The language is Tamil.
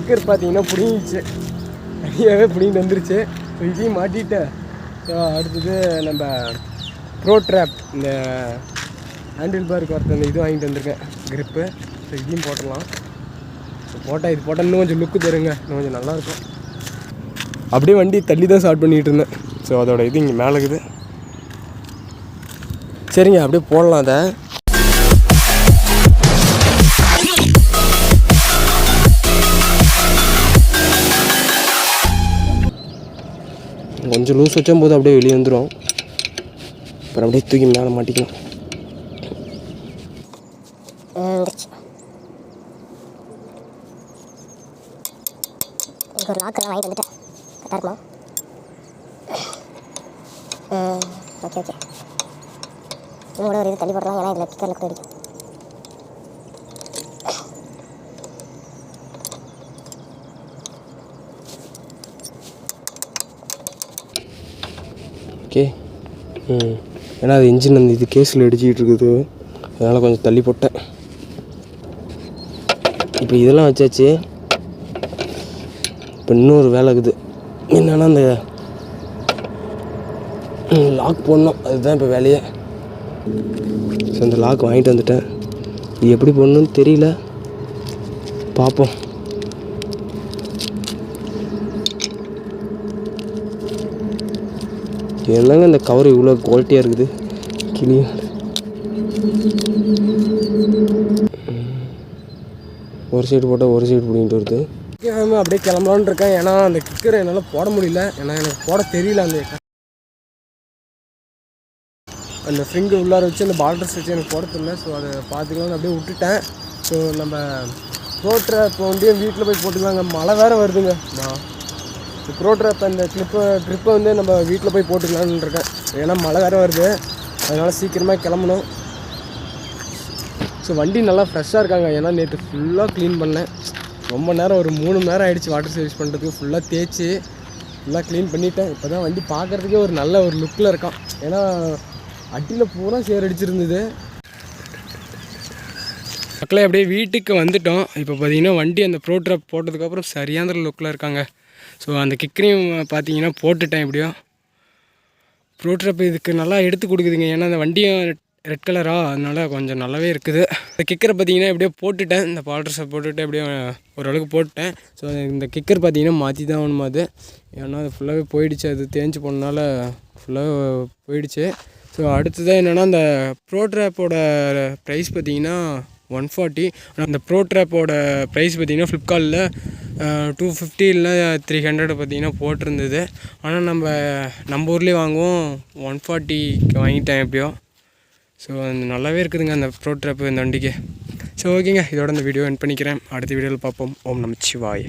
கிக்கர் பார்த்தீங்கன்னா பிடிங்கிச்சு, நிறையாவே பிடிங்கிட்டு வந்துருச்சு. ஸோ இதையும் மாட்டிட்டேன். ஸோ அடுத்தது நம்ம ப்ரோ ட்ராப் இந்த ஹேண்டில் பாருக்கு ஒருத்த அந்த இது வாங்கிட்டு வந்திருக்கேன் கிரிப்பு. ஸோ இதையும் போட்டுடலாம். ஸோ போட்டால் இது போட்டால் இன்னும் கொஞ்சம் லுக்கு தருங்க, இன்னும் கொஞ்சம் நல்லாயிருக்கும். அப்படியே வண்டி தள்ளி தான் ஸ்டார்ட் பண்ணிகிட்டு இருந்தேன். ஸோ அதோட இது இங்கே மேலே இருக்குது. சரிங்க, அப்படியே போடலாம். அதை கொஞ்சம் லூஸ் வச்சும் போது அப்படியே வெளியே வந்துடும். அப்புறம் அப்படியே தூக்கி மேலே மாட்டிக்கலாம். ஒரு லாக்கெல்லாம் வாங்கிட்டு வந்துட்டேன். கரெக்டாக இருக்குமா? Okay okay. இன்னும் கூட ஒரு இது தள்ளி போடலாம், ஏன்னா இதில் கிக்கரில் கூட அடிக்கும். ஓகே. ஏன்னா அது இன்ஜின் அந்த இது கேஸில் அடிச்சுக்கிட்டு இருக்குது, அதனால் கொஞ்சம் தள்ளி போட்டேன். இப்போ இதெல்லாம் வச்சாச்சு. இப்போ இன்னொரு வேலை இருக்குது. என்னென்னா அந்த லாக் போடணும், அதுதான் இப்போ வேலையே. ஸோ அந்த லாக் வாங்கிட்டு வந்துட்டேன். இது எப்படி போடணுன்னு தெரியல, பார்ப்போம். என்னங்க இந்த கவர் இவ்வளோ குவாலிட்டியாக இருக்குது, கிளியும் ஒரு சைடு போட்டால் ஒரு சைடு பிடிங்கிட்டு வருது. அப்படியே கிளம்பலான்னு இருக்கேன். ஏன்னா அந்த கிக்கரை என்னால் போட முடியல, ஏன்னா எனக்கு போட தெரியல. அந்த ஃப்ரிங்கு உள்ளார வச்சு அந்த பார்டர்ஸ் வச்சு எனக்கு போட தெரியல. ஸோ அதை பார்த்துக்கலான்னு அப்படியே விட்டுட்டேன். ஸோ நம்ம ப்ரோ ட்ராப் வந்து வீட்டில் போய் போட்டுக்கலாங்க. மழை வேறு வருதுங்க. நான் ப்ரோ ட்ராப் அந்த ட்ரிப்பை வந்து நம்ம வீட்டில் போய் போட்டுக்கலான்னு இருக்கேன். ஏன்னா மழை வேறு வருது, அதனால் சீக்கிரமாக கிளம்பணும். ஸோ வண்டி நல்லா ஃப்ரெஷ்ஷாக இருக்காங்க. ஏன்னா நேற்று ஃபுல்லாக க்ளீன் பண்ணேன். ரொம்ப நேரம், ஒரு 3 மணி நேரம் ஆகிடுச்சு வாட்டர் சர்வீஸ் பண்ணுறதுக்கு. ஃபுல்லாக தேய்ச்சி ஃபுல்லாக க்ளீன் பண்ணிவிட்டேன். இப்போ தான் வண்டி பார்க்குறதுக்கே ஒரு நல்ல ஒரு லுக்கில் இருக்கான். ஏன்னா அட்டியில் பூரா சேர் அடிச்சிருந்தது. மக்களே அப்படியே வீட்டுக்கு வந்துட்டோம். இப்போ பார்த்தீங்கன்னா வண்டி அந்த ப்ரோ ட்ராப் போட்டதுக்கப்புறம் சரியான லுக்கில் இருக்காங்க. ஸோ அந்த கிக்கரையும் பார்த்தீங்கன்னா போட்டுட்டேன். எப்படியோ ப்ரோ ட்ராப் இதுக்கு நல்லா எடுத்து கொடுக்குதுங்க. ஏன்னா அந்த வண்டியும் ரெட் கலராக, அதனால கொஞ்சம் நல்லாவே இருக்குது. இந்த கிக்கரை பார்த்தீங்கன்னா எப்படியோ போட்டுட்டேன். இந்த பால்ட்ரஸை போட்டுவிட்டு எப்படியோ ஓரளவுக்கு போட்டுட்டேன். ஸோ இந்த கிக்கர் பார்த்தீங்கன்னா மாற்றி தான் ஆகணுமா அது, ஏன்னா அது ஃபுல்லாகவே போயிடுச்சு. அது தேஞ்சு போனனால ஃபுல்லாக போயிடுச்சு. ஸோ அடுத்ததான் என்னென்னா அந்த ப்ரோ ட்ராப்போட ப்ரைஸ் பார்த்தீங்கன்னா 140. ஆனால் அந்த ப்ரோ ட்ராப்போட ப்ரைஸ் பார்த்திங்கன்னா ஃப்ளிப்கார்ட்டில் 250 இல்லைனா 300 பார்த்திங்கன்னா போட்டிருந்தது. ஆனால் நம்ம ஊர்லேயே வாங்குவோம் 140க்கு வாங்கிட்டேன் எப்படியோ. ஸோ நல்லாவே இருக்குதுங்க அந்த ப்ரோ ட்ராப்பு இந்த வண்டிக்கு. ஸோ ஓகேங்க, இதோட இந்த வீடியோ எண்ட் பண்ணிக்கிறேன். அடுத்த வீடியோவில் பார்ப்போம். ஓம் நமச்சிவாய.